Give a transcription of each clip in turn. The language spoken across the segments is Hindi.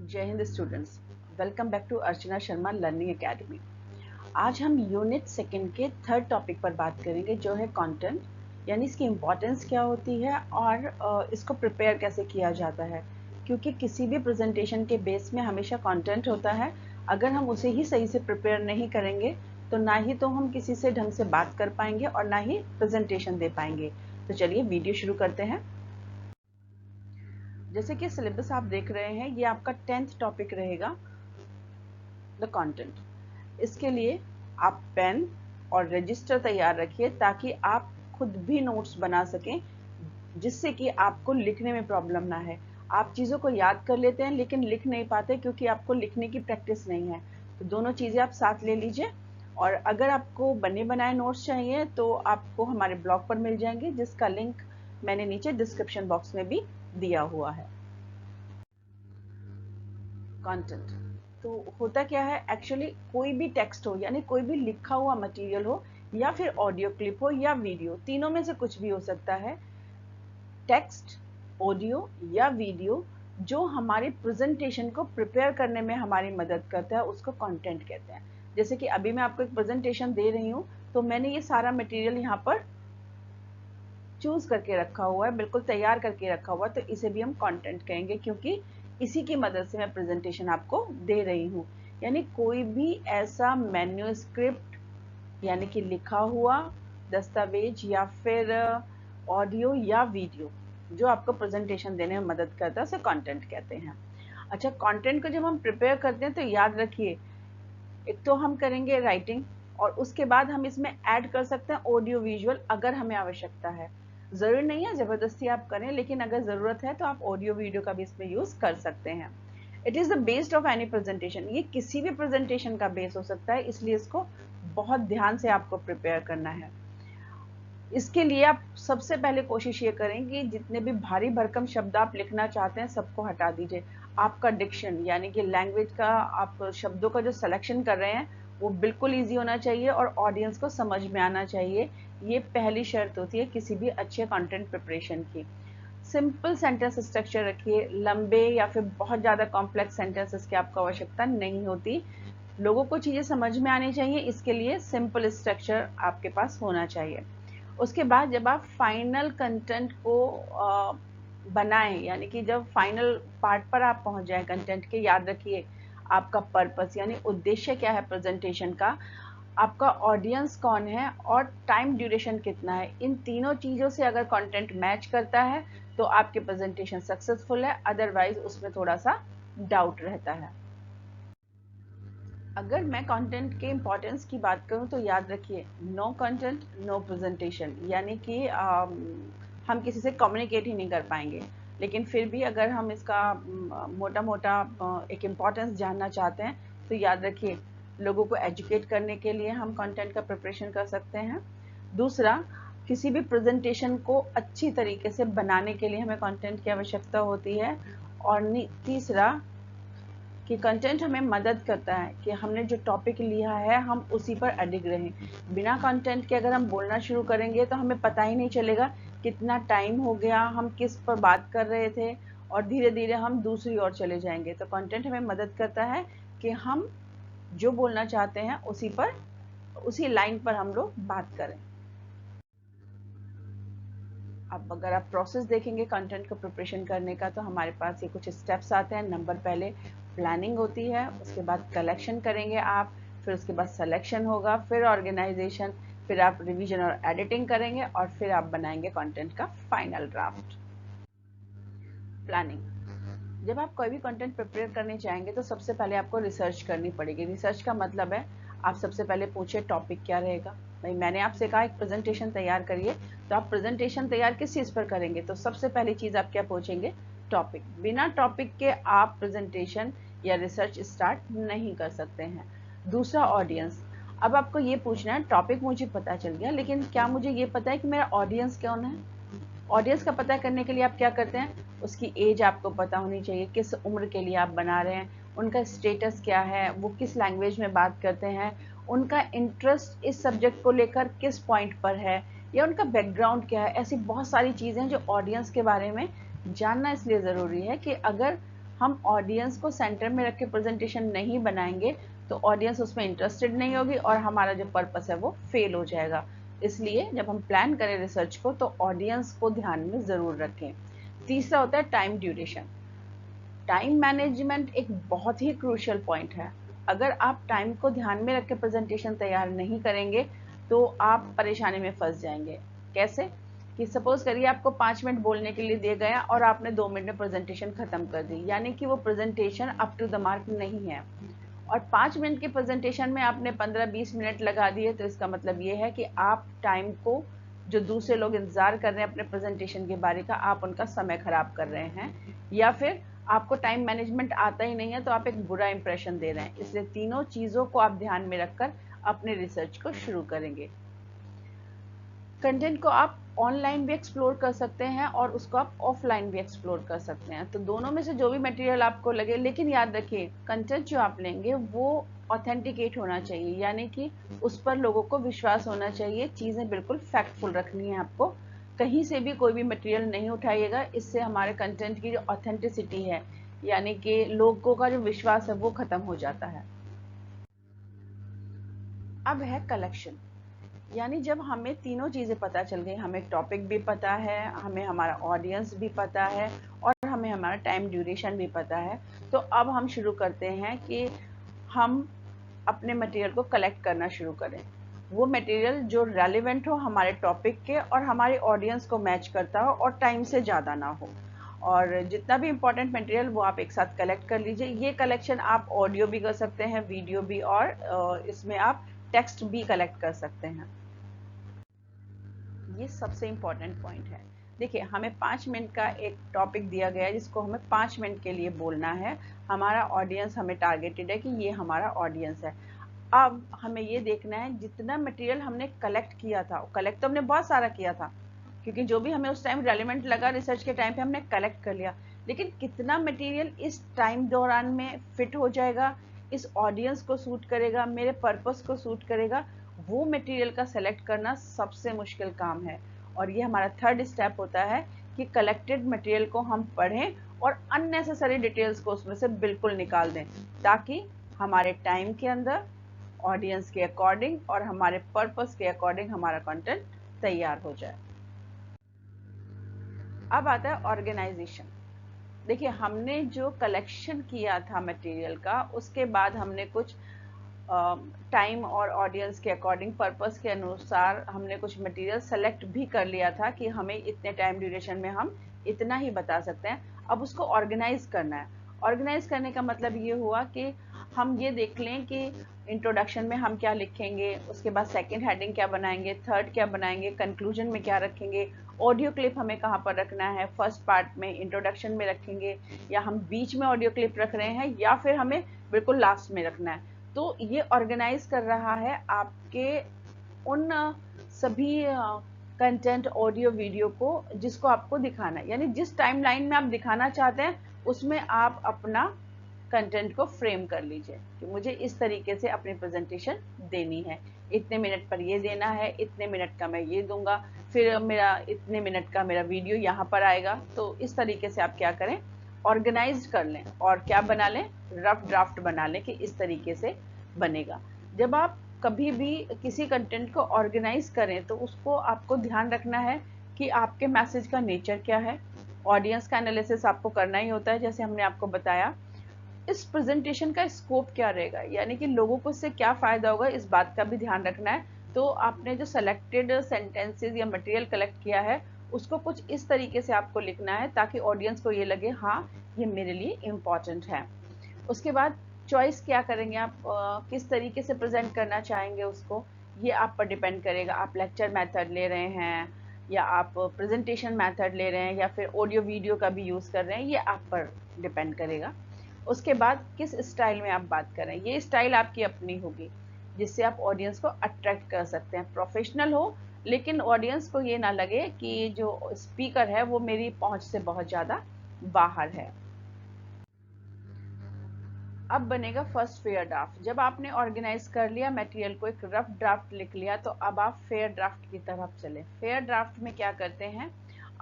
जय Hind students, welcome back to Archana Sharma learning academy. आज हम यूनिट सेकंड के थर्ड टॉपिक पर बात करेंगे जो है कंटेंट, यानी इसकी इम्पोर्टेंस क्या होती है और इसको प्रिपेयर कैसे किया जाता है। क्योंकि किसी भी प्रेजेंटेशन के बेस में हमेशा कंटेंट होता है। अगर हम उसे ही सही से प्रिपेयर नहीं करेंगे तो ना ही तो हम किसी से ढंग से बात कर पाएंगे और ना ही प्रेजेंटेशन दे पाएंगे। तो चलिए वीडियो शुरू करते हैं। जैसे कि सिलेबस आप देख रहे हैं, ये आपका 10th टॉपिक रहेगा, द कंटेंट। इसके लिए आप पेन और रजिस्टर तैयार रखिए ताकि आप खुद भी नोट्स बना सकें, जिससे कि आपको लिखने में प्रॉब्लम ना है। आप चीज़ों को याद कर लेते हैं लेकिन लिख नहीं पाते क्योंकि आपको लिखने की प्रैक्टिस नहीं है। तो दोनों चीज़ें आप साथ ले लीजिए। और अगर आपको बने बनाए नोट्स चाहिए तो आपको हमारे ब्लॉग पर मिल जाएंगे, जिसका लिंक मैंने नीचे डिस्क्रिप्शन बॉक्स में भी दिया हुआ है। कंटेंट तो होता क्या है, एक्चुअली कोई भी टेक्स्ट हो यानी कोई भी लिखा हुआ मटेरियल हो या फिर ऑडियो क्लिप हो या वीडियो, तीनों में से कुछ भी हो सकता है। टेक्स्ट, ऑडियो या वीडियो जो हमारी प्रेजेंटेशन को प्रिपेयर करने में हमारी मदद करता है उसको कंटेंट कहते हैं। जैसे कि अभी मैं आपको एक प्रेजेंटेशन दे रही हूँ तो मैंने ये सारा मटेरियल यहाँ पर चूज करके रखा हुआ है, बिल्कुल तैयार करके रखा हुआ है, तो इसे भी हम कंटेंट कहेंगे क्योंकि इसी की मदद से मैं प्रेजेंटेशन आपको दे रही हूँ। यानी कोई भी ऐसा मैन्युस्क्रिप्ट यानी कि लिखा हुआ दस्तावेज या फिर ऑडियो या वीडियो जो आपको प्रेजेंटेशन देने में मदद करता है उसे कंटेंट कहते हैं। अच्छा, कंटेंट को जब हम प्रिपेयर करते हैं तो याद रखिए, एक तो हम करेंगे राइटिंग और उसके बाद हम इसमें ऐड कर सकते हैं ऑडियो विजुअल अगर हमें आवश्यकता है। ज़रूरी नहीं है ज़बरदस्ती आप करें, लेकिन अगर ज़रूरत है तो आप ऑडियो वीडियो का भी इसमें यूज़ कर सकते हैं। It is the based of any presentation, ये किसी भी प्रेजेंटेशन का बेस हो सकता है, इसलिए इसको बहुत ध्यान से आपको प्रिपेयर करना है। इसके लिए आप सबसे पहले कोशिश ये करें कि जितने भी भारी भरकम शब्द आप लिखना चाहते हैं सबको हटा दीजिए। आपका डिक्शन यानी कि लैंग्वेज का, आप शब्दों का जो सिलेक्शन कर रहे हैं वो बिल्कुल इजी होना चाहिए और ऑडियंस को समझ में आना चाहिए। ये पहली शर्त होती है किसी भी अच्छे कंटेंट प्रिपरेशन की। सिंपल सेंटेंस स्ट्रक्चर रखिए, लंबे या फिर बहुत ज़्यादा कॉम्प्लेक्स सेंटेंसेस की आपको आवश्यकता नहीं होती। लोगों को चीज़ें समझ में आनी चाहिए, इसके लिए सिंपल स्ट्रक्चर आपके पास होना चाहिए। उसके बाद जब आप फाइनल कंटेंट को बनाएं, यानी कि जब फाइनल पार्ट पर आप पहुंच जाएं कंटेंट के, याद रखिए आपका पर्पस यानी उद्देश्य क्या है प्रेजेंटेशन का, आपका ऑडियंस कौन है और टाइम ड्यूरेशन कितना है। इन तीनों चीज़ों से अगर कंटेंट मैच करता है तो आपकी प्रेजेंटेशन सक्सेसफुल है, अदरवाइज उसमें थोड़ा सा डाउट रहता है। अगर मैं कंटेंट के इम्पोर्टेंस की बात करूं तो याद रखिए, नो कंटेंट नो प्रेजेंटेशन, यानी कि हम किसी से कम्युनिकेट ही नहीं कर पाएंगे। लेकिन फिर भी अगर हम इसका मोटा मोटा एक इम्पोर्टेंस जानना चाहते हैं तो याद रखिए, लोगों को एजुकेट करने के लिए हम कंटेंट का प्रिपरेशन कर सकते हैं। दूसरा, किसी भी प्रेजेंटेशन को अच्छी तरीके से बनाने के लिए हमें कंटेंट की आवश्यकता होती है। और तीसरा कि कंटेंट हमें मदद करता है कि हमने जो टॉपिक लिया है हम उसी पर अडिग रहें। बिना कंटेंट के अगर हम बोलना शुरू करेंगे तो हमें पता ही नहीं चलेगा कितना टाइम हो गया, हम किस पर बात कर रहे थे, और धीरे धीरे हम दूसरी ओर चले जाएंगे। तो कंटेंट हमें मदद करता है कि हम जो बोलना चाहते हैं उसी लाइन पर हम लोग बात करें। अब अगर आप प्रोसेस देखेंगे कंटेंट को प्रिपरेशन करने का तो हमारे पास ये कुछ स्टेप्स आते हैं। नंबर पहले प्लानिंग होती है, उसके बाद कलेक्शन करेंगे आप, फिर उसके बाद सिलेक्शन होगा, फिर ऑर्गेनाइजेशन, फिर आप रिवीजन और एडिटिंग करेंगे और फिर आप बनाएंगे कंटेंट का फाइनल ड्राफ्ट। प्लानिंग, जब आप कोई भी कंटेंट प्रिपेयर करने चाहेंगे तो सबसे पहले आपको रिसर्च करनी पड़ेगी। रिसर्च का मतलब है आप सबसे पहले पूछिए टॉपिक क्या रहेगा। भाई मैंने आपसे कहा एक प्रेजेंटेशन तैयार करिए, तो आप प्रेजेंटेशन तैयार किस चीज़ पर करेंगे, तो सबसे पहली चीज़ आप क्या पूछेंगे, टॉपिक। बिना टॉपिक के आप प्रेजेंटेशन या रिसर्च स्टार्ट नहीं कर सकते हैं। दूसरा, ऑडियंस। अब आपको ये पूछना है, टॉपिक मुझे पता चल गया लेकिन क्या मुझे ये पता है कि मेरा ऑडियंस कौन है। ऑडियंस का पता करने के लिए आप क्या करते हैं, उसकी एज आपको पता होनी चाहिए, किस उम्र के लिए आप बना रहे हैं, उनका स्टेटस क्या है, वो किस लैंग्वेज में बात करते हैं, उनका इंटरेस्ट इस सब्जेक्ट को लेकर किस पॉइंट पर है, या उनका बैकग्राउंड क्या है। ऐसी बहुत सारी चीज़ें जो ऑडियंस के बारे में जानना इसलिए ज़रूरी है कि अगर हम ऑडियंस को सेंटर में रख के प्रेजेंटेशन नहीं बनाएंगे तो ऑडियंस उसमें इंटरेस्टेड नहीं होगी और हमारा जो पर्पस है वो फेल हो जाएगा। इसलिए जब हम प्लान करें रिसर्च को तो ऑडियंस को ध्यान में ज़रूर रखें। तीसरा होता है टाइम ड्यूरेशन। टाइम मैनेजमेंट एक बहुत ही क्रूशियल पॉइंट है। अगर आप टाइम को ध्यान में रख के प्रेजेंटेशन तैयार नहीं करेंगे तो आप परेशानी में फंस जाएंगे। कैसे कि सपोज करिए आपको 5 मिनट बोलने के लिए दिया गया और आपने 2 मिनट में प्रेजेंटेशन खत्म कर दी, यानी कि वो presentation up to the mark नहीं है। और 5 मिनट के प्रेजेंटेशन में आपने 15-20 मिनट लगा दिए तो इसका मतलब ये है कि आप टाइम को, जो दूसरे लोग इंतजार कर रहे हैं अपने प्रेजेंटेशन के बारे का, आप उनका समय खराब कर रहे हैं, या फिर आपको टाइम मैनेजमेंट आता ही नहीं है तो आप एक बुरा इंप्रेशन दे रहे हैं। इसलिए तीनों चीजों को आप ध्यान में रखकर अपने रिसर्च को शुरू करेंगे। कंटेंट को आप ऑनलाइन भी एक्सप्लोर कर सकते हैं और उसको आप ऑफलाइन भी एक्सप्लोर कर सकते हैं, तो दोनों में से जो भी मटेरियल आपको लगे। लेकिन याद रखिए कंटेंट जो आप लेंगे वो ऑथेंटिकेट होना चाहिए, यानी कि उस पर लोगों को विश्वास होना चाहिए। चीज़ें बिल्कुल फैक्टफुल रखनी है आपको, कहीं से भी कोई भी मटेरियल नहीं उठाइएगा। इससे हमारे कंटेंट की जो ऑथेंटिसिटी है, यानी कि लोगों का जो विश्वास है, वो खत्म हो जाता है। अब है कलेक्शन, यानी जब हमें तीनों चीज़ें पता चल गई, हमें टॉपिक भी पता है, हमें हमारा ऑडियंस भी पता है और हमें हमारा टाइम ड्यूरेशन भी पता है, तो अब हम शुरू करते हैं कि हम अपने मटेरियल को कलेक्ट करना शुरू करें। वो मटेरियल जो रेलिवेंट हो हमारे टॉपिक के और हमारे ऑडियंस को मैच करता हो और टाइम से ज़्यादा ना हो। और जितना भी इम्पोर्टेंट मटेरियल वो आप एक साथ कलेक्ट कर लीजिए। ये कलेक्शन आप ऑडियो भी कर सकते हैं, वीडियो भी, और इसमें आप टेक्स्ट भी कलेक्ट कर सकते हैं। ये सबसे इम्पॉर्टेंट पॉइंट है। देखिए, हमें 5 मिनट का एक टॉपिक दिया गया है जिसको हमें 5 मिनट के लिए बोलना है। हमारा ऑडियंस हमें टारगेटेड है कि ये हमारा ऑडियंस है। अब हमें ये देखना है जितना मटेरियल हमने कलेक्ट किया था, कलेक्ट तो हमने बहुत सारा किया था क्योंकि जो भी हमें उस टाइम रेलिवेंट लगा रिसर्च के टाइम पे हमने कलेक्ट कर लिया, लेकिन कितना मटेरियल इस टाइम दौरान में फिट हो जाएगा, इस ऑडियंस को सूट करेगा, मेरे पर्पस को सूट करेगा, वो मटेरियल का सेलेक्ट करना सबसे मुश्किल काम है। और ये हमारा थर्ड स्टेप होता है कि कलेक्टेड मटेरियल को हम पढ़ें और अननेसेसरी डिटेल्स को उसमें से बिल्कुल निकाल दें, ताकि हमारे टाइम के अंदर, ऑडियंस के अकॉर्डिंग और हमारे पर्पस के अकॉर्डिंग हमारा कंटेंट तैयार हो जाए। अब आता है ऑर्गेनाइजेशन। देखिए, हमने जो कलेक्शन किया था मटेरियल का, उसके बाद हमने कुछ टाइम और ऑडियंस के अकॉर्डिंग, पर्पस के अनुसार हमने कुछ मटेरियल सेलेक्ट भी कर लिया था कि हमें इतने टाइम ड्यूरेशन में हम इतना ही बता सकते हैं। अब उसको ऑर्गेनाइज करना है। ऑर्गेनाइज करने का मतलब ये हुआ कि हम ये देख लें कि इंट्रोडक्शन में हम क्या लिखेंगे, उसके बाद सेकंड हेडिंग क्या बनाएंगे, थर्ड क्या बनाएंगे, कंक्लूजन में क्या रखेंगे, ऑडियो क्लिप हमें कहाँ पर रखना है, फर्स्ट पार्ट में इंट्रोडक्शन में रखेंगे, या हम बीच में ऑडियो क्लिप रख रहे हैं, या फिर हमें बिल्कुल लास्ट में रखना है। तो ये ऑर्गेनाइज कर रहा है आपके उन सभी कंटेंट, ऑडियो, वीडियो को जिसको आपको दिखाना है, यानी जिस टाइमलाइन में आप दिखाना चाहते हैं उसमें आप अपना कंटेंट को फ्रेम कर लीजिए कि मुझे इस तरीके से अपनी प्रेजेंटेशन देनी है, इतने मिनट पर ये देना है, इतने मिनट का मैं ये दूंगा, फिर मेरा इतने मिनट का मेरा वीडियो यहाँ पर आएगा। तो इस तरीके से आप क्या करें, ऑर्गेनाइज कर लें और क्या बना लें, रफ ड्राफ्ट बना लें कि इस तरीके से बनेगा। जब आप कभी भी किसी कंटेंट को ऑर्गेनाइज करें तो उसको आपको ध्यान रखना है कि आपके मैसेज का नेचर क्या है। ऑडियंस का एनालिसिस आपको करना ही होता है, जैसे हमने आपको बताया। इस प्रेजेंटेशन का स्कोप क्या रहेगा, यानी कि लोगों को इससे क्या फायदा होगा, इस बात का भी ध्यान रखना है। तो आपने जो सेलेक्टेड सेंटेंसेस या मटेरियल कलेक्ट किया है उसको कुछ इस तरीके से आपको लिखना है ताकि ऑडियंस को ये लगे हाँ ये मेरे लिए इम्पोर्टेंट है। उसके बाद चॉइस क्या करेंगे आप, किस तरीके से प्रेजेंट करना चाहेंगे उसको, ये आप पर डिपेंड करेगा। आप लेक्चर मेथड ले रहे हैं या आप प्रेजेंटेशन मेथड ले रहे हैं या फिर ऑडियो वीडियो का भी यूज़ कर रहे हैं, ये आप पर डिपेंड करेगा। उसके बाद किस स्टाइल में आप बात करें, ये स्टाइल आपकी अपनी होगी जिससे आप ऑडियंस को अट्रैक्ट कर सकते हैं। प्रोफेशनल हो लेकिन ऑडियंस को ये ना लगे कि जो स्पीकर है वो मेरी पहुंच से बहुत ज़्यादा बाहर है। अब बनेगा फर्स्ट फेयर ड्राफ्ट। जब आपने ऑर्गेनाइज कर लिया मटेरियल को, एक रफ ड्राफ्ट लिख लिया, तो अब आप फेयर ड्राफ्ट की तरफ चलें। फेयर ड्राफ्ट में क्या करते हैं,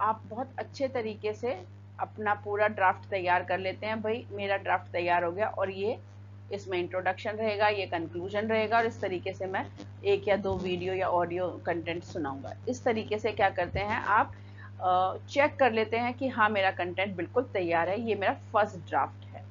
आप बहुत अच्छे तरीके से अपना पूरा ड्राफ्ट तैयार कर लेते हैं। भाई मेरा ड्राफ्ट तैयार हो गया और ये इसमें इंट्रोडक्शन रहेगा, ये कंक्लूजन रहेगा और इस तरीके से मैं एक या दो वीडियो या ऑडियो कंटेंट सुनाऊंगा। इस तरीके से क्या करते हैं आप चेक कर लेते हैं कि हाँ मेरा कंटेंट बिल्कुल तैयार है, ये मेरा फर्स्ट ड्राफ्ट है।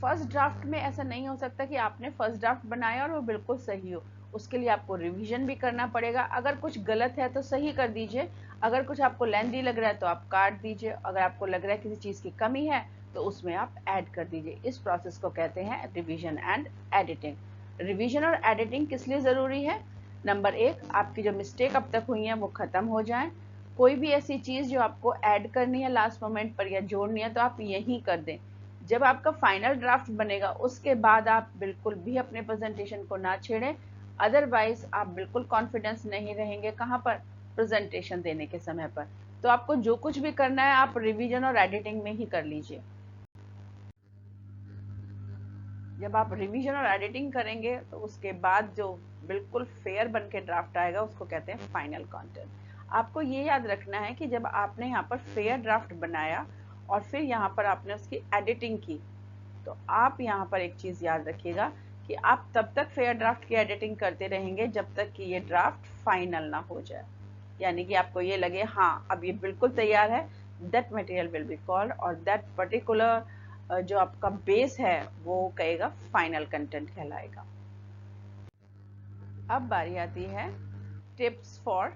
फर्स्ट ड्राफ्ट में ऐसा नहीं हो सकता कि आपने फर्स्ट ड्राफ्ट बनाया और वो बिल्कुल सही हो। उसके लिए आपको रिवीजन भी करना पड़ेगा। अगर कुछ गलत है तो सही कर दीजिए, अगर कुछ आपको लेंथी लग रहा है तो आप काट दीजिए, अगर आपको लग रहा है किसी चीज़ की कमी है तो उसमें आप ऐड कर दीजिए। इस प्रोसेस को कहते हैं रिवीजन एंड एडिटिंग। रिवीजन और एडिटिंग किस लिए ज़रूरी है? नंबर एक, आपकी जो मिस्टेक अब तक हुई हैं वो ख़त्म हो जाएं। कोई भी ऐसी चीज़ जो आपको ऐड करनी है लास्ट मोमेंट पर या जोड़नी है तो आप यहीं कर दें। जब आपका फाइनल ड्राफ्ट बनेगा उसके बाद आप बिल्कुल भी अपने प्रेजेंटेशन को ना छेड़ें, अदरवाइज आप बिल्कुल कॉन्फिडेंस नहीं रहेंगे कहाँ पर, प्रेजेंटेशन देने के समय पर। तो आपको जो कुछ भी करना है आप रिवीजन और एडिटिंग में ही कर लीजिए। जब आप रिवीजन और एडिटिंग करेंगे तो उसके बाद जो बिल्कुल फेयर बन के ड्राफ्ट आएगा उसको कहते हैं फाइनल कंटेंट। आपको ये याद रखना है कि जब आपने यहाँ पर फेयर ड्राफ्ट बनाया और फिर यहाँ पर आपने उसकी एडिटिंग की, तो आप यहाँ पर एक चीज़ याद रखिएगा कि आप तब तक फेयर ड्राफ्ट की एडिटिंग करते रहेंगे जब तक कि ये ड्राफ्ट फाइनल ना हो जाए। यानी कि आपको ये लगे हाँ अब ये बिल्कुल तैयार है, that material will be called, और दैट पर्टिकुलर जो आपका बेस है वो कहेगा फाइनल कंटेंट कहलाएगा। अब बारी आती है tips for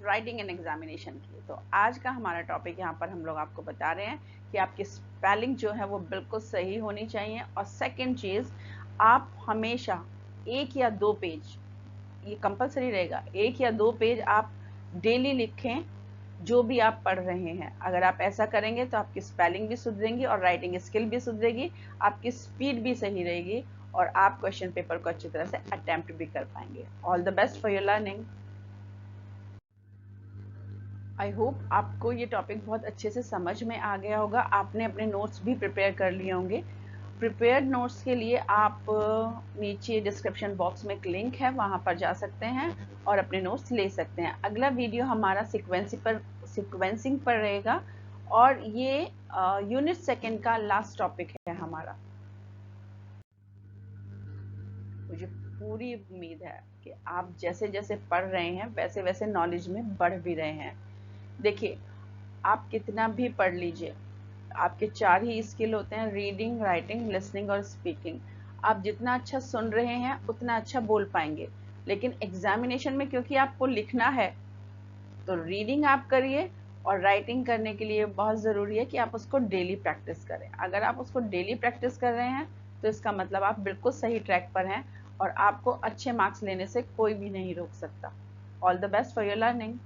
writing an examination की। तो आज का हमारा टॉपिक यहाँ पर हम लोग आपको बता रहे हैं कि आपकी स्पेलिंग जो है वो बिल्कुल सही होनी चाहिए। और सेकंड चीज़, आप हमेशा एक या दो पेज, ये कंपलसरी रहेगा, एक या दो पेज आप डेली लिखें जो भी आप पढ़ रहे हैं। अगर आप ऐसा करेंगे तो आपकी स्पेलिंग भी सुधरेगी और राइटिंग स्किल भी सुधरेगी, आपकी स्पीड भी सही रहेगी और आप क्वेश्चन पेपर को अच्छी तरह से अटेम्प्ट भी कर पाएंगे। All the best for your learning. I hope आपको ये टॉपिक बहुत अच्छे से समझ में आ गया होगा। आपने अपने नोट्स भी प्रिपेयर कर लिए होंगे। प्रिपेयर्ड नोट्स के लिए आप नीचे डिस्क्रिप्शन बॉक्स में एक लिंक है, वहाँ पर जा सकते हैं और अपने नोट्स ले सकते हैं। अगला वीडियो हमारा सिक्वेंसिंग पर रहेगा और ये यूनिट सेकेंड का लास्ट टॉपिक है हमारा। मुझे पूरी उम्मीद है कि आप जैसे जैसे पढ़ रहे हैं वैसे वैसे नॉलेज में बढ़ भी रहे हैं। देखिए, आप कितना भी पढ़ लीजिए, आपके चार ही स्किल होते हैं, रीडिंग, राइटिंग, लिसनिंग और स्पीकिंग। आप जितना अच्छा सुन रहे हैं उतना अच्छा बोल पाएंगे, लेकिन एग्जामिनेशन में क्योंकि आपको लिखना है तो रीडिंग आप करिए और राइटिंग करने के लिए बहुत ज़रूरी है कि आप उसको डेली प्रैक्टिस करें। अगर आप उसको डेली प्रैक्टिस कर रहे हैं तो इसका मतलब आप बिल्कुल सही ट्रैक पर हैं और आपको अच्छे मार्क्स लेने से कोई भी नहीं रोक सकता। All the best for your learning.